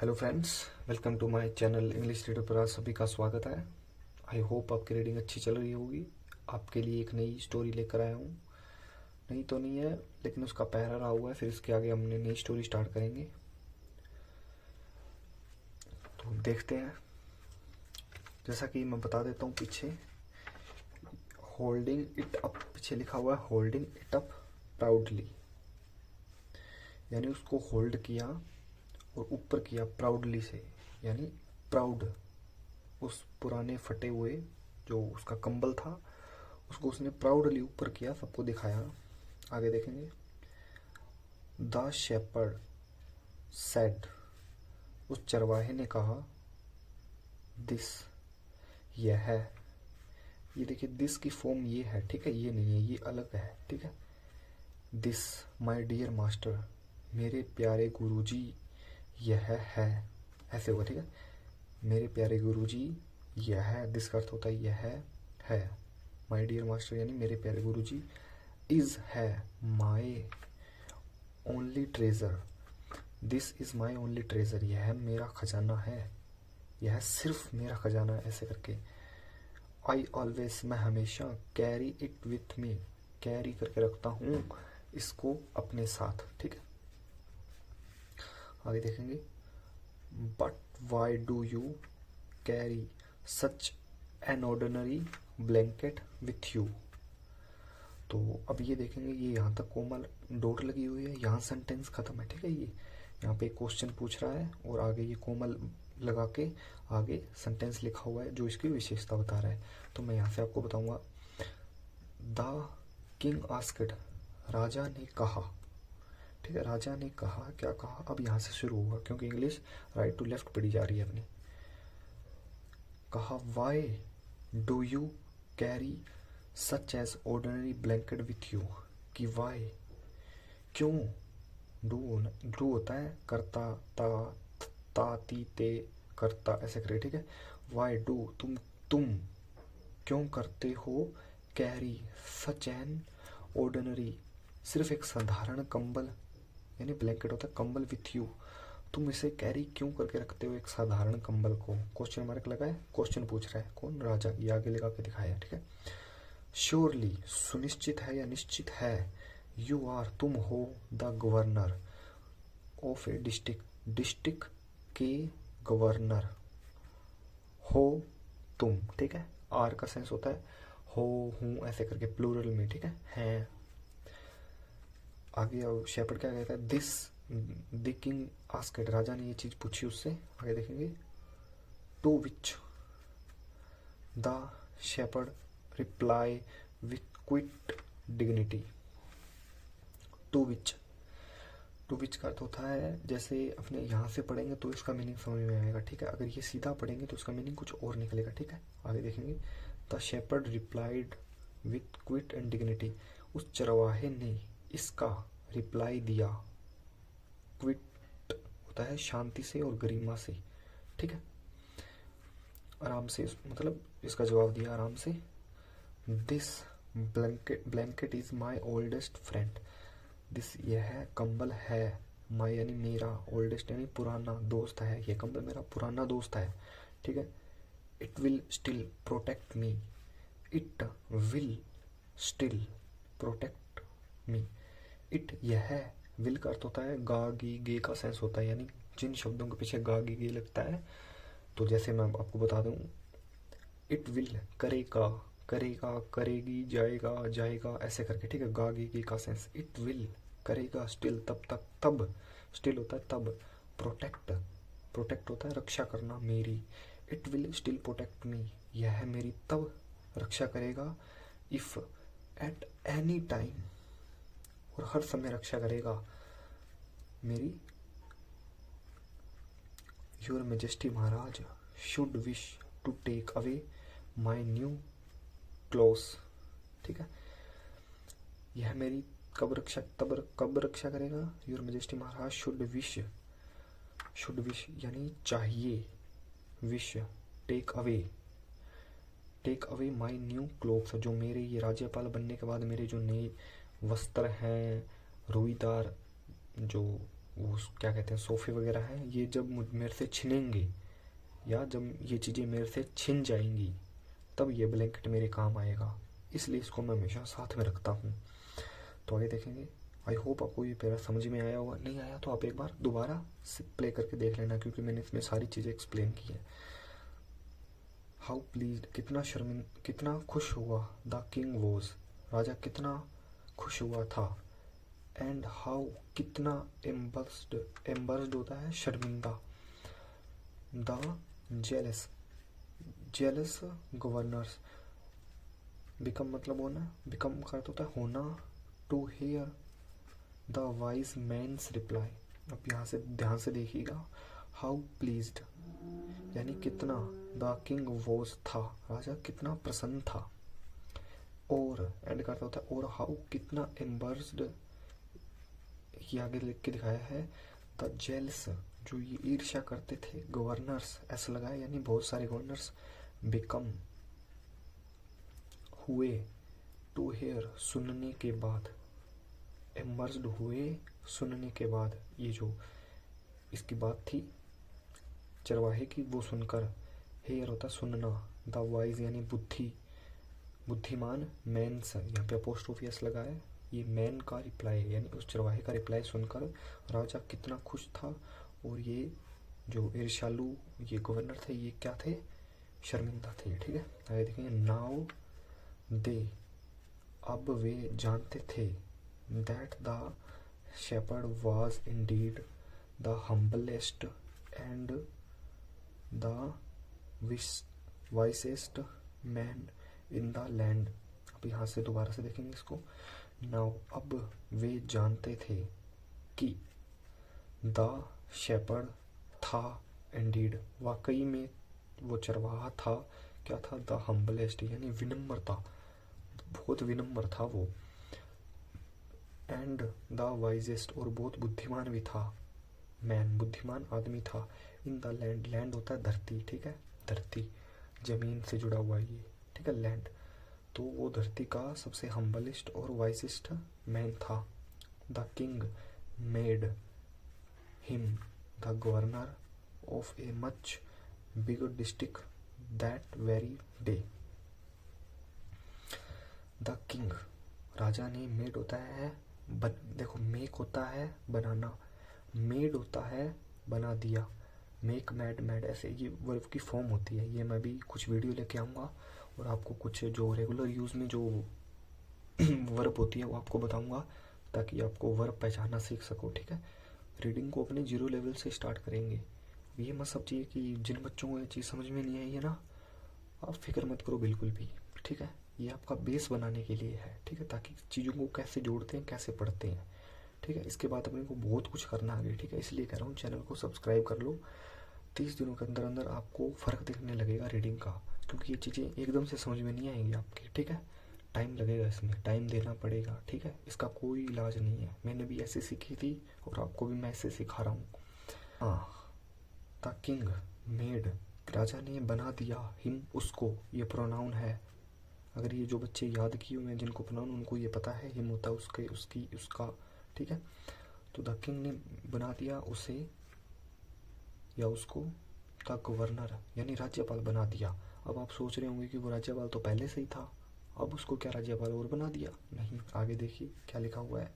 Hello friends, welcome to my channel English reader पर आप सभी का स्वागत है। आई होप आपकी रीडिंग अच्छी चल रही होगी। आपके लिए एक नई स्टोरी लेकर आया हूँ। नई तो नहीं है, लेकिन उसका पहरा रहा हुआ है, फिर इसके आगे हमने नई स्टोरी स्टार्ट करेंगे। तो देखते हैं। जैसा कि मैं बता देता हूँ, पीछे होल्डिंग इट अप, पीछे लिखा हुआ है होल्डिंग इट अप प्राउडली, यानी उसको होल्ड किया और ऊपर किया प्राउडली से, यानी प्राउड। उस पुराने फटे हुए जो उसका कंबल था, उसको उसने प्राउडली ऊपर किया, सबको दिखाया। आगे देखेंगे। द शेपर्ड सेड, उस चरवाहे ने कहा, दिस, यह है। ये देखिए, दिस की फॉर्म ये है, ठीक है, ये नहीं है, ये अलग है, ठीक है। दिस माय डियर मास्टर, मेरे प्यारे गुरुजी, यह है, ऐसे होगा, ठीक है। मेरे प्यारे गुरुजी, यह है, दिस का अर्थ होता है यह है। माय डियर मास्टर यानी मेरे प्यारे गुरुजी, इज है, my only treasure, this is my only treasure, यह मेरा खजाना है, यह सिर्फ मेरा खजाना है, ऐसे करके। आई ऑलवेज, मैं हमेशा, carry it with me, carry करके रखता हूँ इसको अपने साथ, ठीक है। आगे देखेंगे। But why do you carry such an ordinary blanket with you. तो अब ये देखेंगे, ये यहाँ तक कोमल डॉट लगी हुई है, यहाँ सेंटेंस खत्म है, ठीक है। ये यहाँ पे क्वेश्चन पूछ रहा है और आगे ये कोमल लगा के आगे सेंटेंस लिखा हुआ है जो इसकी विशेषता बता रहा है। तो मैं यहाँ से आपको बताऊंगा। द किंग आस्क्ड, राजा ने कहा, ठीक है। राजा ने कहा, क्या कहा, अब यहाँ से शुरू होगा क्योंकि इंग्लिश राइट टू लेफ्ट पढ़ी जा रही है अपनी। कहा, why do you carry such as ordinary blanket with you, कि वाई, क्यों। डू होता है करता, ता ती ते करता, ऐसे करे, ठीक है। वाई डू, तुम क्यों करते हो, कैरी सच एन ऑर्डिनरी, सिर्फ एक साधारण कंबल, यानी ब्लैंकेट होता है कंबल, विथ यू, तुम इसे कैरी क्यों करके रखते हो, एक साधारण कंबल को। क्वेश्चन मार्क लगा है, क्वेश्चन पूछ रहा है कौन, राजा। ये आगे लगा के दिखाया, ठीक है। श्योरली, सुनिश्चित है या निश्चित है। यू आर, तुम हो, the governor of A district, district के गवर्नर हो तुम, ठीक है। आर का सेंस होता है हो, हूँ, ऐसे करके प्लूरल में, ठीक है, हैं। आगे शेपर्ड क्या कहता है, दिस द किंग आस्क्ड, राजा ने ये चीज पूछी उससे। आगे देखेंगे। To which the shepherd reply with quiet dignity. To which, to which का अर्थ होता है, जैसे अपने यहाँ से पढ़ेंगे तो इसका मीनिंग समझ में आएगा, ठीक है। अगर ये सीधा पढ़ेंगे तो इसका मीनिंग कुछ और निकलेगा, ठीक है। आगे देखेंगे। The shepherd replied with quiet and dignity, उस चरवाहे ने इसका रिप्लाई दिया। क्विट होता है शांति से और गरिमा से, ठीक है, आराम से, मतलब इसका जवाब दिया आराम से। This blanket is my oldest friend, this, यह कंबल है, माई यानी मेरा, ओल्डेस्ट यानी पुराना, दोस्त है, यह कंबल मेरा पुराना दोस्त है, ठीक है। It will still protect me, it will still protect me, it, यह, विल का अर्थ होता है गा गी गे का सेंस होता है, यानी जिन शब्दों के पीछे गा गी गे लगता है। तो जैसे मैं आपको बता दूं, इट विल, करेगा, करेगा, करेगी, जाएगा, जाएगा, ऐसे करके, ठीक है। गा गी गे का सेंस, इट विल, करेगा, स्टिल, तब तक, तब, स्टिल होता है तब। प्रोटेक्ट, प्रोटेक्ट होता है रक्षा करना, मेरी। It will still protect me, यह मेरी तब रक्षा करेगा। इफ, एट एनी टाइम, और हर समय रक्षा करेगा मेरी। योर मेजेस्टी, महाराज, should wish to take away my new clothes, ठीक है। यह मेरी कब रक्षा, तब कब रक्षा करेगा। योर मेजेस्टी, महाराज, शुड विश, शुड विश यानी चाहिए, wish, take away, take away my new clothes, जो मेरे ये राज्यपाल बनने के बाद मेरे जो नए वस्त्र हैं, रुईदार जो वो क्या कहते हैं सोफ़े वगैरह हैं, ये जब मेरे से छिनेंगे या जब ये चीज़ें मेरे से छिन जाएंगी तब ये ब्लैंकेट मेरे काम आएगा, इसलिए इसको मैं हमेशा साथ में रखता हूँ। तो आगे देखेंगे। आई होप आपको ये पैरा समझ में आया होगा, नहीं आया तो आप एक बार दोबारा से प्ले करके देख लेना, क्योंकि मैंने इसमें सारी चीज़ें एक्सप्लेन की हैं। हाउ प्लीज, कितना खुश हुआ, द किंग वॉज, राजा कितना खुश हुआ था, एंड हाउ कितना एम्बर्स्ड होता है शर्मिंदा, द जेलस गवर्नर्स, बिकम मतलब होना, बिकम का अर्थ होता है होना, to hear the wise man's reply. अब यहाँ से ध्यान से देखिएगा, हाउ प्लीज्ड यानी कितना, द किंग वॉज था, राजा कितना प्रसन्न था, और एंड का अर्थ होता है और हाउ कितना एम्बर्स्ड, ये आगे लिख के दिखाया है, द जेल्स जो ये ईर्ष्या करते थे, गवर्नर्स ऐसा लगाया यानी बहुत सारे गवर्नर्स, बिकम हुए, टू हेयर सुनने के बाद, एम्बर्स्ड हुए सुनने के बाद, ये जो इसकी बात थी चरवाहे की वो सुनकर, हेयर होता सुनना, द वाइज यानी बुद्धिमान, मैन्स यहाँ पे अपोस्ट्रोफियस लगा है, ये मैन का रिप्लाई यानी उस चरवाहे का रिप्लाई सुनकर राजा कितना खुश था, और ये जो ईर्ष्यालु ये गवर्नर थे ये क्या थे, शर्मिंदा थे। ठीक है, आगे देखेंगे। नाउ दे, अब वे जानते थे, that the shepherd was indeed the humblest and the wisest man in the land. अब यहाँ से दोबारा से देखेंगे इसको। नाउ अब वे जानते थे कि द शेपर्ड था, इंडीड वाकई में वो चरवाहा था, क्या था, द हम्बलेस्ट यानी विनम्रता, बहुत विनम्र था वो, एंड द वाइजेस्ट और बहुत बुद्धिमान भी था, मैन बुद्धिमान आदमी था, इन द लैंड, लैंड होता है धरती, ठीक है, धरती जमीन से जुड़ा हुआ ये, ठीक है, लैंड, तो वो धरती का सबसे हम्बलेस्ट और वाइजेस्ट मैन था। The king made him the governor of a much bigger district that very day. The king, राजा ने, मेड होता है देखो मेक होता है बनाना, मेड होता है बना दिया, मेक मैड ऐसे ये वर्ब की फॉर्म होती है। ये मैं भी कुछ वीडियो लेके आऊँगा और आपको कुछ जो रेगुलर यूज़ में जो वर्ब होती है वो आपको बताऊँगा, ताकि आपको वर्ब पहचानना सीख सको। ठीक है, रीडिंग को अपने 0 लेवल से स्टार्ट करेंगे। ये मत समझिए कि जिन बच्चों को ये चीज़ समझ में नहीं आई है ना, आप फिक्र मत करो बिल्कुल भी। ठीक है, ये आपका बेस बनाने के लिए है। ठीक है, ताकि चीज़ों को कैसे जोड़ते हैं, कैसे पढ़ते हैं। ठीक है, इसके बाद अपने को बहुत कुछ करना आगे। ठीक है, इसलिए कह रहा हूँ चैनल को सब्सक्राइब कर लो। 30 दिनों के अंदर अंदर आपको फ़र्क दिखने लगेगा रीडिंग का, क्योंकि ये चीज़ें एकदम से समझ में नहीं आएंगी आपकी। ठीक है, टाइम लगेगा, इसमें टाइम देना पड़ेगा। ठीक है, इसका कोई इलाज नहीं है, मैंने भी ऐसे सीखी थी और आपको भी मैं ऐसे सिखा रहा हूँ। हाँ, द किंग मेड, राजा ने बना दिया, हिम उसको, ये प्रोनाउन है। अगर ये जो बच्चे याद किए हुए हैं जिनको प्रोनाउन, उनको ये पता है हिम होता है उसके, उसकी, उसका। ठीक है, तो द किंग ने बना दिया उसे या उसको, द गवर्नर यानी राज्यपाल बना दिया। अब आप सोच रहे होंगे कि वो राज्यपाल तो पहले से ही था, अब उसको क्या राज्यपाल और बना दिया? नहीं, आगे देखिए क्या लिखा हुआ है।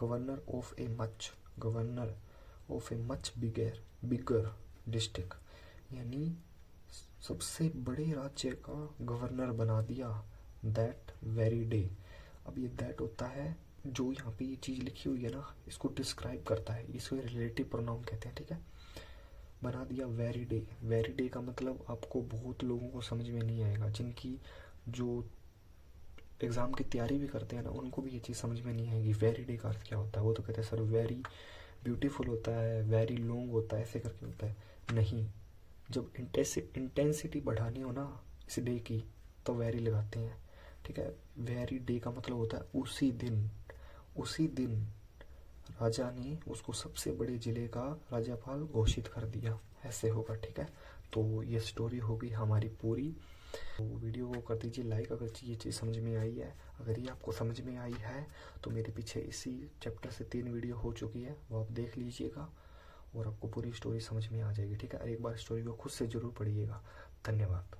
Governor of a much, governor of a much bigger district, यानी सबसे बड़े राज्य का गवर्नर बना दिया, दैट वेरी डे। अब ये दैट होता है, जो यहाँ पे ये चीज़ लिखी हुई है ना, इसको डिस्क्राइब करता है, इसको रिलेटिव प्रोनाउन कहते हैं। ठीक है, बना दिया वेरी डे। वेरी डे का मतलब आपको बहुत लोगों को समझ में नहीं आएगा, जिनकी जो एग्ज़ाम की तैयारी भी करते हैं ना, उनको भी ये चीज़ समझ में नहीं आएगी वेरी डे का अर्थ क्या होता है। वो तो कहते हैं सर वेरी ब्यूटीफुल होता है, वेरी लॉन्ग होता है, ऐसे करके होता है। नहीं, जब इंटेंसिटी बढ़ानी हो ना इस डे की, तो वेरी लगाते हैं। ठीक है, वेरी डे का मतलब होता है उसी दिन, उसी दिन राजा ने उसको सबसे बड़े ज़िले का राज्यपाल घोषित कर दिया, ऐसे होगा। ठीक है, तो ये स्टोरी होगी हमारी पूरी। तो वीडियो को कर दीजिए लाइक अगर ये चीज़ समझ में आई है। अगर ये आपको समझ में आई है तो मेरे पीछे इसी चैप्टर से 3 वीडियो हो चुकी है, वो आप देख लीजिएगा और आपको पूरी स्टोरी समझ में आ जाएगी। ठीक है, एक बार स्टोरी को खुद से ज़रूर पढ़िएगा। धन्यवाद।